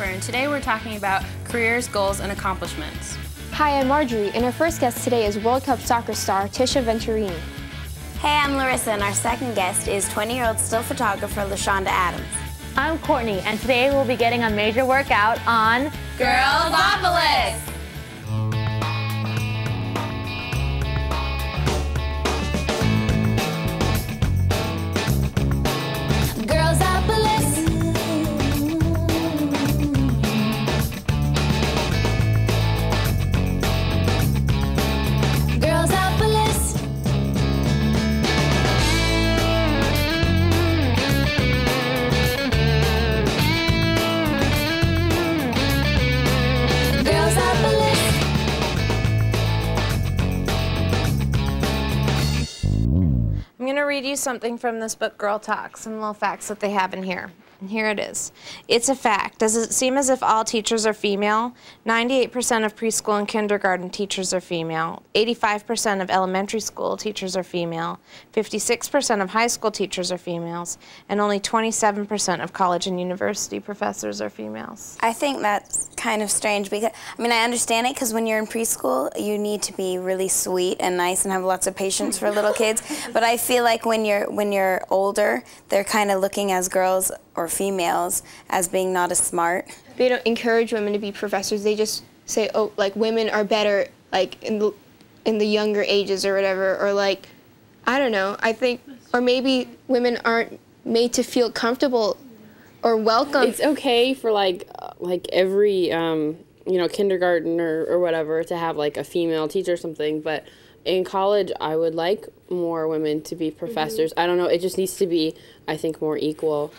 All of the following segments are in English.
And today we're talking about careers, goals, and accomplishments. Hi, I'm Marjorie, and our first guest today is World Cup soccer star Tisha Venturini. Hey, I'm Larissa, and our second guest is 20-year-old still photographer LaShonda Adams. I'm Courtney, and today we'll be getting a major workout on Girlzopolis! I'm going to read you something from this book, Girl Talk, some little facts that they have in here. And here it is. It's a fact. Does it seem as if all teachers are female? 98% of preschool and kindergarten teachers are female. 85% of elementary school teachers are female. 56% of high school teachers are females. And only 27% of college and university professors are females. I think that's kind of strange because, I mean, I understand it because when you're in preschool, you need to be really sweet and nice and have lots of patience for little kids. But I feel like when you're older, they're kind of looking as girls or females as being not as smart. They don't encourage women to be professors. They just say, oh, like women are better, like in the younger ages or whatever, or like, I don't know. I think, or maybe women aren't made to feel comfortable or welcome. It's okay for like every you know, kindergarten or whatever to have like a female teacher or something, but in college I would like more women to be professors. I don't know, it just needs to be, I think, more equal.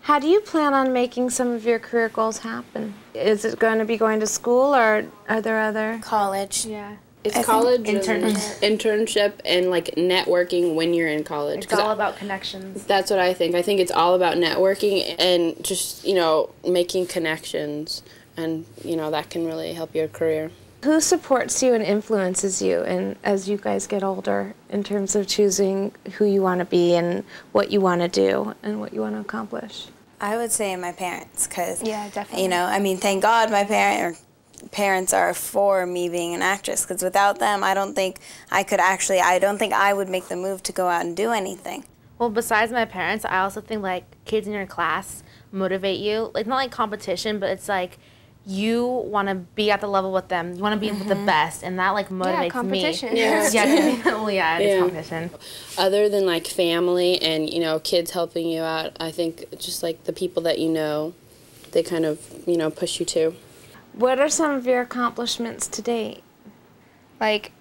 How do you plan on making some of your career goals happen? Is it going to be going to school, or are there other? College. Yeah. It's college, internship, and like networking when you're in college. It's all about connections. That's what I think. I think it's all about networking and just, you know, making connections, and, you know, that can really help your career. Who supports you and influences you as you guys get older in terms of choosing who you want to be and what you want to do and what you want to accomplish? I would say my parents, because, yeah, definitely. you know, I mean, thank God my parents are for me being an actress, because without them, I don't think I could actually, I don't think I would make the move to go out and do anything. Well, besides my parents, I also think like kids in your class motivate you. Like, not like competition, but it's like you want to be at the level with them. You want to be with the best, and that like motivates competition. me. Yeah, yeah, it's competition. Other than like family and, you know, kids helping you out, I think just like the people that you know, they kind of, you know, push you too. What are some of your accomplishments to date? Like,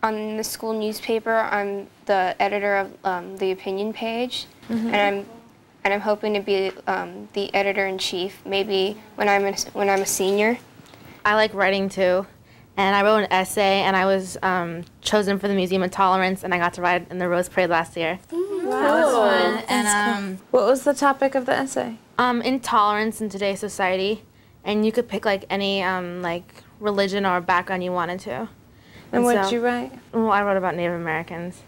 on the school newspaper, I'm the editor of the opinion page, and I'm hoping to be the editor-in-chief maybe when I'm a senior. I like writing too, and I wrote an essay, and I was chosen for the Museum of Tolerance, and I got to write in the Rose Parade last year. Wow. That was fun. And what was the topic of the essay? Intolerance in today's society, and you could pick like any like religion or background you wanted to. And what did you write? Well, I wrote about Native Americans.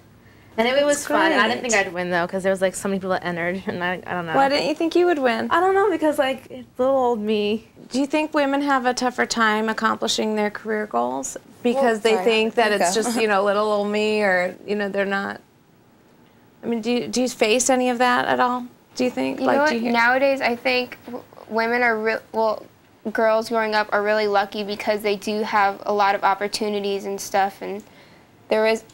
And it was fun. I didn't think I'd win, though, because there was, like, so many people that entered, and I don't know. Why didn't you think you would win? I don't know, because, like, little old me. Do you think women have a tougher time accomplishing their career goals because they think that it's just, you know, little old me, or, you know, they're not? I mean, do you face any of that at all? Do you think? You know what? Nowadays, I think women are girls growing up are really lucky because they do have a lot of opportunities and stuff, and there is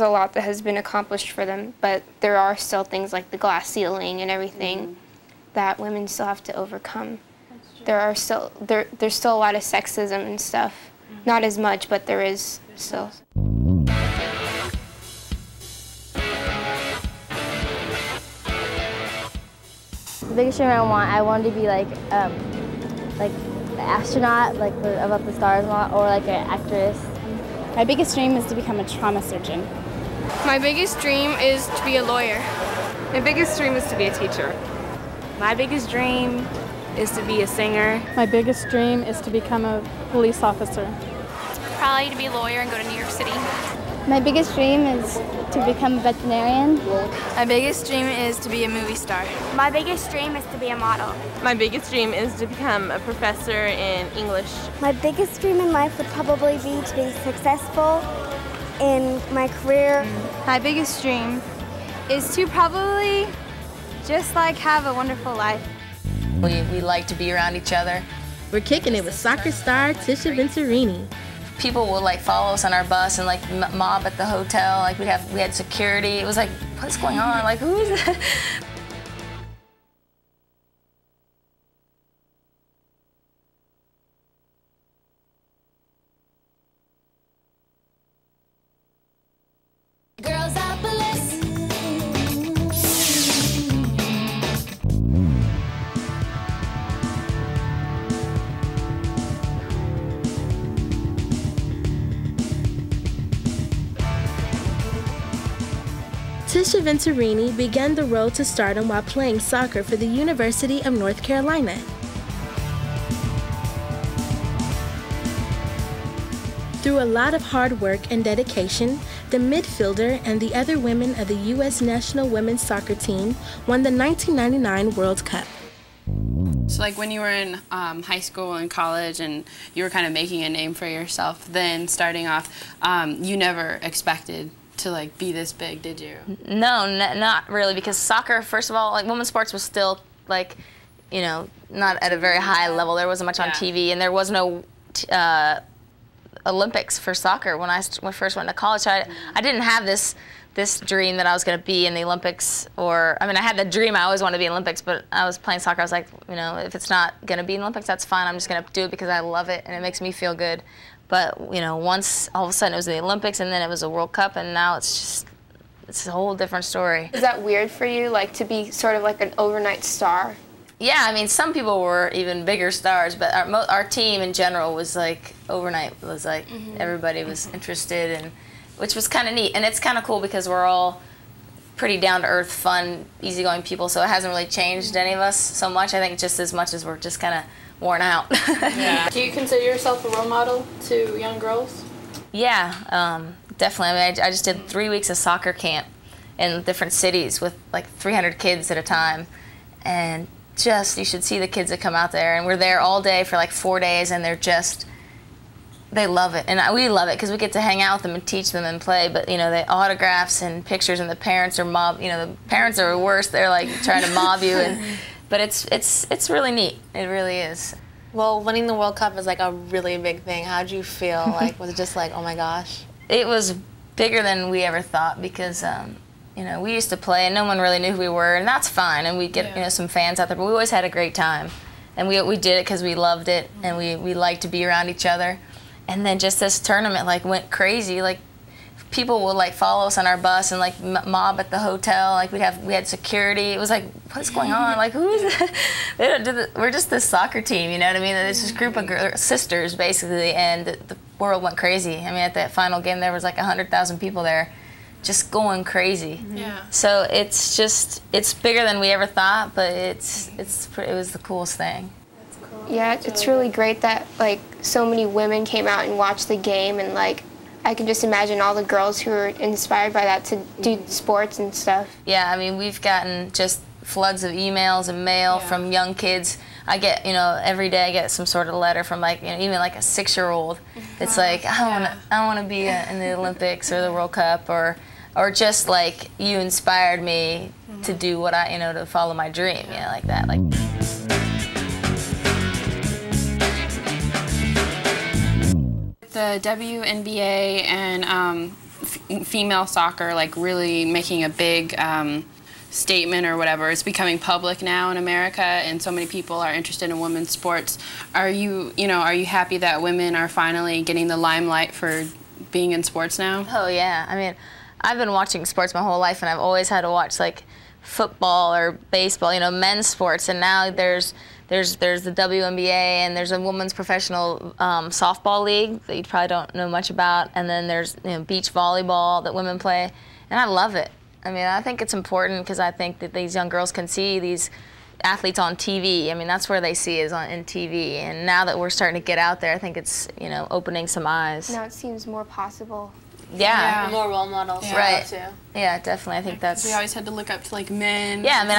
a lot that has been accomplished for them, but there are still things like the glass ceiling and everything that women still have to overcome. There's still a lot of sexism and stuff. Not as much, but there is still. The biggest dream I wanted to be like an astronaut, like about the stars and all, or like an actress. My biggest dream is to become a trauma surgeon. My biggest dream is to be a lawyer. My biggest dream is to be a teacher. My biggest dream is to be a singer. My biggest dream is to become a police officer. Probably to be a lawyer and go to New York City. My biggest dream is to become a veterinarian. My biggest dream is to be a movie star. My biggest dream is to be a model. My biggest dream is to become a professor in English. My biggest dream in life would probably be to be successful in my career. My biggest dream is to probably just like have a wonderful life. We like to be around each other. We're kicking it with soccer star Tisha Venturini. People would like follow us on our bus and like mob at the hotel. Like we had security. It was like, what's going on? Like who is that? Girlzopolis. Tisha Venturini began the road to stardom while playing soccer for the University of North Carolina. Through a lot of hard work and dedication, the midfielder and the other women of the U.S. national women's soccer team won the 1999 World Cup. So like when you were in high school and college and you were kind of making a name for yourself, then starting off, you never expected to like be this big, did you? No, not really, because soccer, first of all, like women's sports was still like, you know, not at a very high level. There wasn't much on TV, and there was no Olympics for soccer when I first went to college. So I didn't have this dream that I was going to be in the Olympics, or I mean, I had the dream I always wanted to be in the Olympics, but I was playing soccer. I was like, you know, if it's not going to be in the Olympics, that's fine. I'm just going to do it because I love it and it makes me feel good. But you know, once all of a sudden it was the Olympics, and then it was a World Cup, and now it's a whole different story. Is that weird for you, like to be sort of like an overnight star? Yeah, I mean, some people were even bigger stars, but our team in general was like overnight. Was like everybody was interested, and which was kind of neat. And it's kind of cool because we're all pretty down to earth, fun, easygoing people. So it hasn't really changed any of us so much. I think just as much as we're just kind of worn out. Yeah. Do you consider yourself a role model to young girls? Yeah, definitely. I mean, I just did 3 weeks of soccer camp in different cities with like 300 kids at a time, and just, you should see the kids that come out there, and we're there all day for like 4 days, and they love it, and we love it because we get to hang out with them and teach them and play. But you know, the autographs and pictures, and the parents are the parents are worse. They're like trying to mob you, but it's really neat. It really is. Well, winning the World Cup is like a really big thing. How'd you feel? Like, was it just like, oh my gosh? It was bigger than we ever thought because. You know, we used to play and no one really knew who we were, and that's fine, and we'd get you know, some fans out there, but we always had a great time. And we did it because we loved it, and we liked to be around each other. And then just this tournament like went crazy. Like people would like follow us on our bus and like mob at the hotel. Like we had security. It was like, what's going on? Like who is that? We're just this soccer team, you know what I mean? It's this group of sisters basically, and the world went crazy. I mean, at that final game there was like 100,000 people there. Just going crazy. Yeah. So it's bigger than we ever thought, but it was the coolest thing. That's cool. Yeah, it's really great that like so many women came out and watched the game, and like I can just imagine all the girls who are inspired by that to do sports and stuff. Yeah, I mean, we've gotten just floods of emails and mail from young kids. I get, you know, every day I get some sort of letter from like, you know, even like a 6-year-old. It's like, I want to be in the Olympics or the World Cup, or just like you inspired me to do what I, you know, to follow my dream, you know, like that. Like. The WNBA and female soccer, like really making a big statement or whatever. It's becoming public now in America, and so many people are interested in women's sports. Are you happy that women are finally getting the limelight for being in sports now? Oh yeah, I mean, I've been watching sports my whole life, and I've always had to watch like football or baseball, you know, men's sports, and now there's the WNBA, and there's a women's professional softball league that you probably don't know much about, and then there's, you know, beach volleyball that women play, and I love it. I mean, I think it's important because I think that these young girls can see these athletes on TV. I mean, that's where they see is in TV, and now that we're starting to get out there, I think it's, you know, opening some eyes. Now it seems more possible. Yeah. More role models. Right. Too. Yeah, definitely. I think that's. We always had to look up to like men. Yeah, I mean,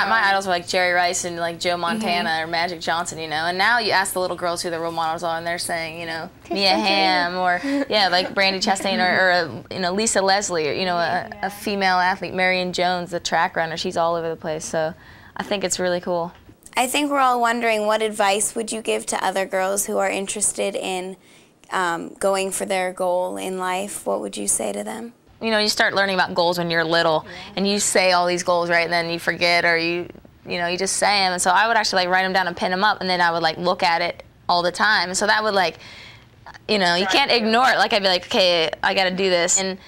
my idols were like Jerry Rice and like Joe Montana or Magic Johnson, you know. And now you ask the little girls who their role models are, and they're saying, you know, Mia Hamm or like Brandy Chastain or you know, Lisa Leslie, or you know, a female athlete, Marion Jones, the track runner. She's all over the place. So I think it's really cool. I think we're all wondering, what advice would you give to other girls who are interested in going for their goal in life? What would you say to them? You know, you start learning about goals when you're little, and you say all these goals, right, and then you forget, or you know, you just say them. And so I would actually like write them down and pin them up, and then I would like look at it all the time. And so that would like, you know, you can't ignore it. Like I'd be like, okay, I got to do this. And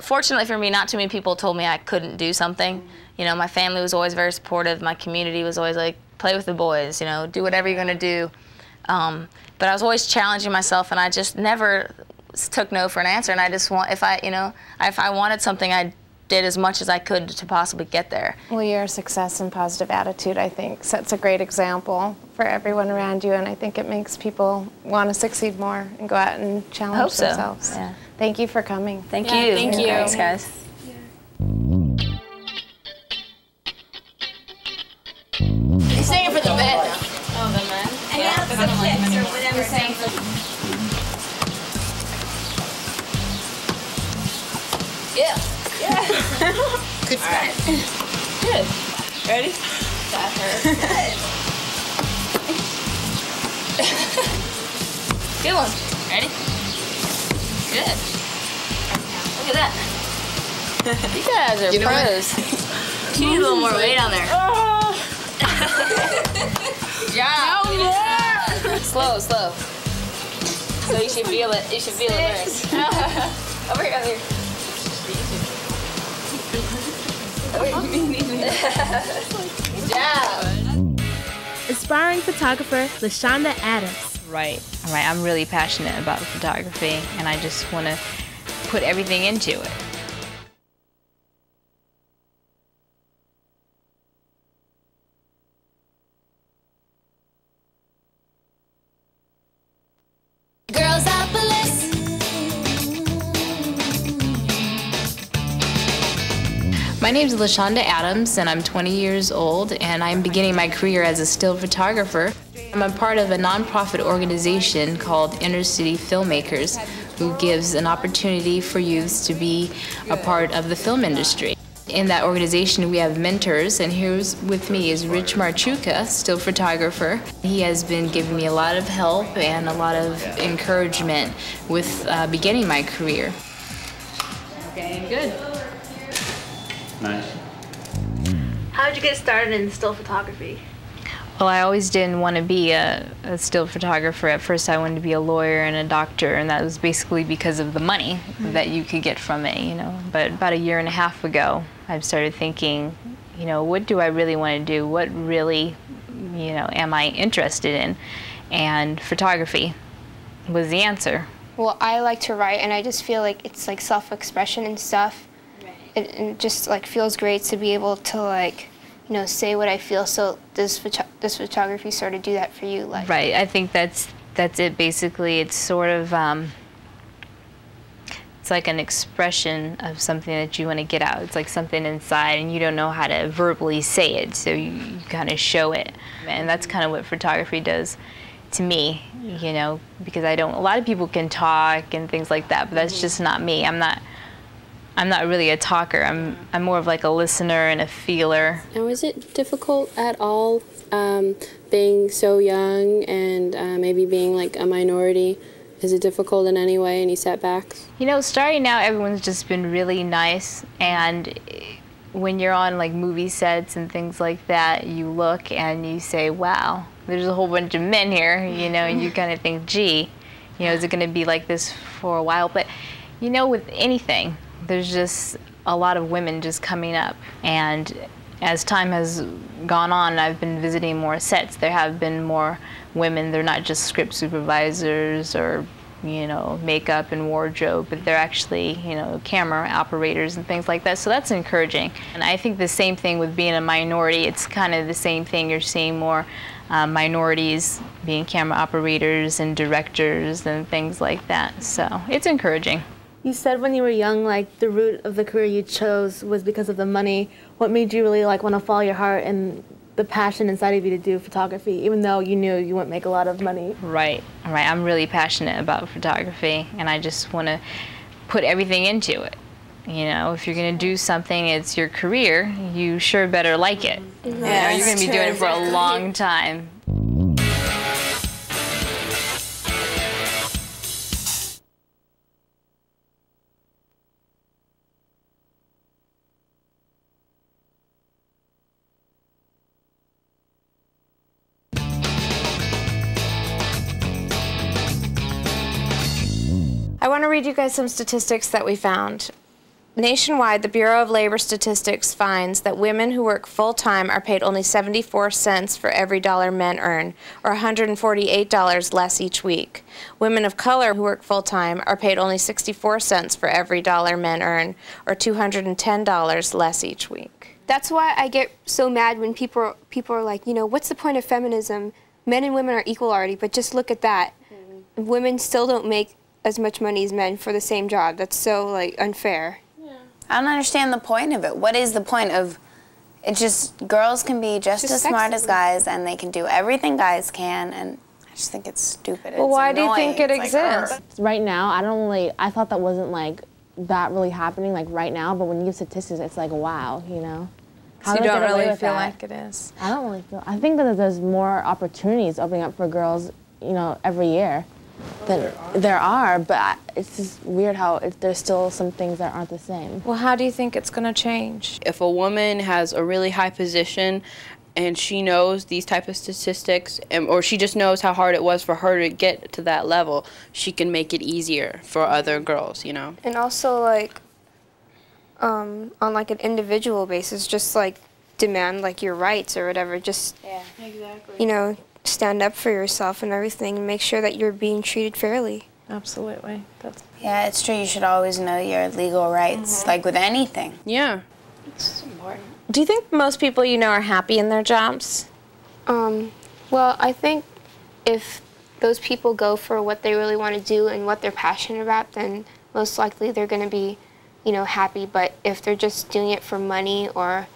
fortunately for me, not too many people told me I couldn't do something. You know, my family was always very supportive. My community was always like, play with the boys, you know, do whatever you're gonna do. But I was always challenging myself, and I just never took no for an answer. And I just if I wanted something, I did as much as I could to possibly get there. Well, your success and positive attitude, I think, sets a great example for everyone around you, and I think it makes people want to succeed more and go out and challenge themselves. So. Yeah. Thank you for coming. Thank you. Thank you. Thanks, guys. He's singing for the men. Oh, the men? Yeah, for the kids or whatever. Saying for Yeah. good spread. Good. Ready? That hurt. Good one. Ready? Good. Look at that. You guys are pros. You need a little more weight on there. Yeah. No more. Slow. So you should feel it. You should feel it first. Over here. Good job. Aspiring photographer LaShonda Adams. Right. I'm really passionate about photography, and I just want to put everything into it. Girlzopolis. My name is LaShonda Adams, and I'm 20 years old, and I'm beginning my career as a still photographer. I'm a part of a nonprofit organization called Inner City Filmmakers, who gives an opportunity for youths to be a part of the film industry. In that organization, we have mentors, and here's with me is Rich Marchuka, still photographer. He has been giving me a lot of help and a lot of encouragement with beginning my career. Okay, good. Nice. How did you get started in still photography? Well, I always didn't want to be a still photographer. At first, I wanted to be a lawyer and a doctor, and that was basically because of the money that you could get from it, you know. But about a year and a half ago, I started thinking, you know, what do I really want to do? What really, you know, am I interested in? And photography was the answer. Well, I like to write, and I just feel like it's like self-expression and stuff. It just like feels great to be able to like, you know, say what I feel. So does photography sort of do that for you? Like, right. I think that's it. Basically, it's sort of it's like an expression of something that you want to get out. It's like something inside, and you don't know how to verbally say it, so you kind of show it. And that's kind of what photography does to me, you know, because a lot of people can talk and things like that, but that's just not me. I'm not really a talker. I'm more of like a listener and a feeler. Now, is it difficult at all being so young and maybe being like a minority? Is it difficult in any way, any setbacks? You know, starting out, everyone's just been really nice, and when you're on like movie sets and things like that, you look and you say, wow, there's a whole bunch of men here, you know, and you kind of think, gee, you know, is it going to be like this for a while? But, you know, with anything, there's just a lot of women just coming up, and as time has gone on, I've been visiting more sets. There have been more women. They're not just script supervisors or, you know, makeup and wardrobe, but they're actually, you know, camera operators and things like that. So that's encouraging. And I think the same thing with being a minority. It's kind of the same thing. You're seeing more minorities being camera operators and directors and things like that. So it's encouraging. You said when you were young, like, the root of the career you chose was because of the money. What made you really, like, want to follow your heart and the passion inside of you to do photography, even though you knew you wouldn't make a lot of money? Right. I'm really passionate about photography, and I just want to put everything into it. You know, if you're going to do something, it's your career, you sure better like it. You know, you're going to be doing it for a long time. I want to read you guys some statistics that we found. Nationwide, the Bureau of Labor Statistics finds that women who work full-time are paid only 74 cents for every dollar men earn, or $148 less each week. Women of color who work full-time are paid only 64 cents for every dollar men earn, or $210 less each week. That's why I get so mad when people are like, you know, what's the point of feminism? Men and women are equal already, but just look at that. Women still don't make as much money as men for the same job. That's so, like, unfair. I don't understand the point of it. What is the point of it? Just girls can be just as smart as guys, and they can do everything guys can, and I just think it's stupid. Well, why do you think it exists? Right now, I thought that wasn't like that really happening like right now, but when you give statistics, it's like, wow, you know. So you don't really feel like it is? I don't really feel, I think that there's more opportunities opening up for girls, you know, every year. There are, but it's just weird how there's still some things that aren't the same. Well, how do you think it's going to change? If a woman has a really high position and she knows these type of statistics, or she just knows how hard it was for her to get to that level, she can make it easier for other girls, you know? And also, like, on, like, an individual basis, just, like, demand, like, your rights or whatever. Just, you know, stand up for yourself and everything and make sure that you're being treated fairly. Absolutely. Yeah, it's true. You should always know your legal rights, like with anything. Yeah. It's important. Do you think most people you know are happy in their jobs? Well, I think if those people go for what they really want to do and what they're passionate about, then most likely they're going to be, you know, happy. But if they're just doing it for money or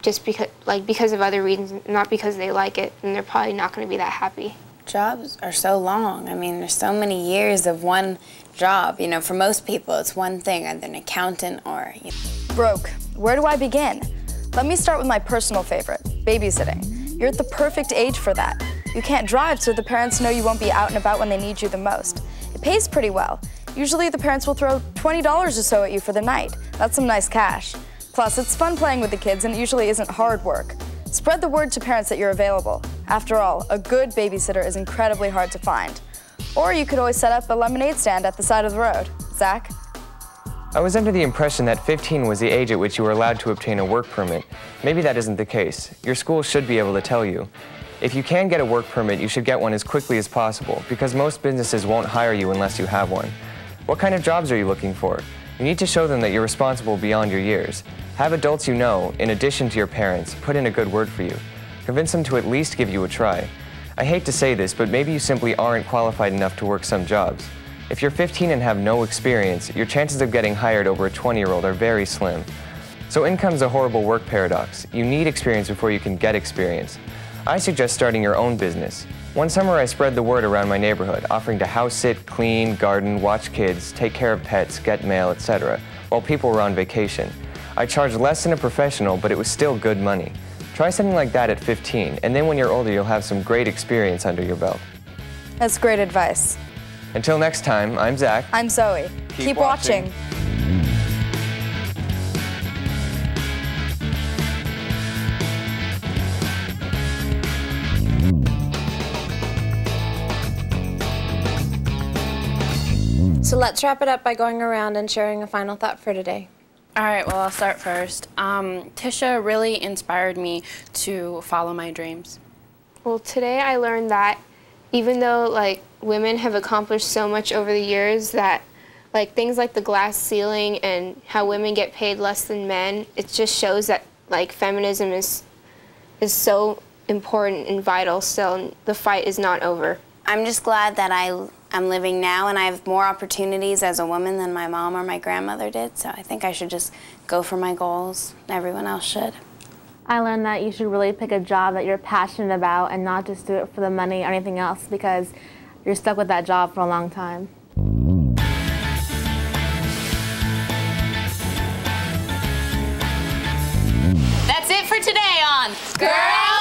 just because of other reasons, not because they like it, and they're probably not going to be that happy. Jobs are so long. I mean, there's so many years of one job. You know, for most people, it's one thing, either an accountant or... You know. Broke. Where do I begin? Let me start with my personal favorite, babysitting. You're at the perfect age for that. You can't drive, so the parents know you won't be out and about when they need you the most. It pays pretty well. Usually the parents will throw $20 or so at you for the night. That's some nice cash. Plus, it's fun playing with the kids, and it usually isn't hard work. Spread the word to parents that you're available. After all, a good babysitter is incredibly hard to find. Or you could always set up a lemonade stand at the side of the road. Zach? I was under the impression that 15 was the age at which you were allowed to obtain a work permit. Maybe that isn't the case. Your school should be able to tell you. If you can get a work permit, you should get one as quickly as possible, because most businesses won't hire you unless you have one. What kind of jobs are you looking for? You need to show them that you're responsible beyond your years. Have adults you know, in addition to your parents, put in a good word for you. Convince them to at least give you a try. I hate to say this, but maybe you simply aren't qualified enough to work some jobs. If you're 15 and have no experience, your chances of getting hired over a 20-year-old are very slim. So in comes a horrible work paradox. You need experience before you can get experience. I suggest starting your own business. One summer I spread the word around my neighborhood, offering to house sit, clean, garden, watch kids, take care of pets, get mail, etc., while people were on vacation. I charged less than a professional, but it was still good money. Try something like that at 15, and then when you're older, you'll have some great experience under your belt. That's great advice. Until next time, I'm Zach. I'm Zoe. Keep watching. So let's wrap it up by going around and sharing a final thought for today. All right, well, I'll start first. Tisha really inspired me to follow my dreams. Well, today I learned that even though, like, women have accomplished so much over the years, that, like, things like the glass ceiling and how women get paid less than men, it just shows that, like, feminism is so important and vital still, and the fight is not over. I'm just glad that I I'm living now, and I have more opportunities as a woman than my mom or my grandmother did, so I think I should just go for my goals. Everyone else should. I learned that you should really pick a job that you're passionate about and not just do it for the money or anything else, because you're stuck with that job for a long time. That's it for today on Girl